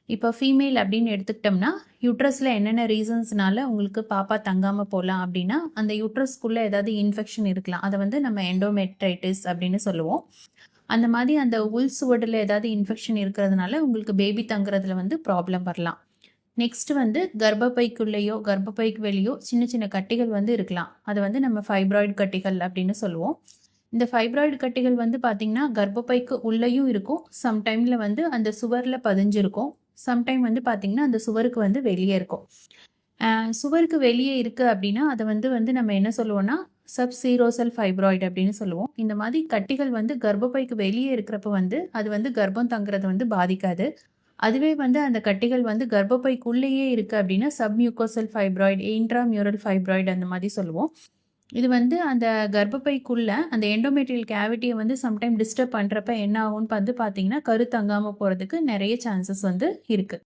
இப்போ ஃபீமேல் அப்படின்னு எடுத்துக்கிட்டோம்னா, யூட்ரஸில் என்னென்ன ரீசன்ஸ்னால உங்களுக்கு பாப்பா தங்காமல் போகலாம் அப்படின்னா, அந்த யூட்ரஸ்க்குள்ளே ஏதாவது இன்ஃபெக்ஷன் இருக்கலாம். அதை வந்து நம்ம எண்டோமெட்ரைட்டிஸ் அப்படின்னு சொல்லுவோம். அந்த மாதிரி அந்த உள் சுவடில் ஏதாவது இன்ஃபெக்ஷன் இருக்கிறதுனால உங்களுக்கு பேபி தங்குறதுல வந்து ப்ராப்ளம் வரலாம். நெக்ஸ்ட் வந்து கர்ப்பப்பைக்குள்ளேயோ கர்ப்பப்பைக்கு வெளியோ சின்ன சின்ன கட்டிகள் வந்து இருக்கலாம். அதை வந்து நம்ம ஃபைப்ராய்டு கட்டிகள் அப்படின்னு சொல்லுவோம். இந்த ஃபைப்ராய்டு கட்டிகள் வந்து பார்த்திங்கன்னா கர்ப்பப்பைக்கு உள்ளேயும் இருக்கும். சம்டைமில் வந்து அந்த சுவரில் பதிஞ்சிருக்கும். சம்டைம் வந்து பார்த்திங்கன்னா அந்த சுவருக்கு வந்து வெளியே இருக்கும். சுவருக்கு வெளியே இருக்குது அப்படின்னா அதை வந்து நம்ம என்ன சொல்லுவோம்னா சப்சீரோசல் ஃபைப்ராய்டு அப்படின்னு சொல்லுவோம். இந்த மாதிரி கட்டிகள் வந்து கர்ப்பப்பைக்கு வெளியே இருக்கிறப்ப வந்து அது வந்து கர்ப்பம் தங்குறதை வந்து பாதிக்காது. அதுவே வந்து அந்த கட்டிகள் வந்து கர்ப்பப்பைக்குள்ளேயே இருக்குது அப்படின்னா சப்மியூக்கோசல் ஃபைப்ராய்டு, இன்ட்ராமியூரல் ஃபைப்ராய்டு அந்த மாதிரி சொல்லுவோம். இது வந்து அந்த கர்ப்பப்பைக்குள்ள அந்த எண்டோமெட்ரியல் கேவிட்டியை வந்து சம்டைம் டிஸ்டர்ப் பண்ணுறப்ப என்ன ஆகும்னு வந்து பார்த்தீங்கன்னா கரு தங்காமல் போகிறதுக்கு நிறைய சான்சஸ் வந்து இருக்குது.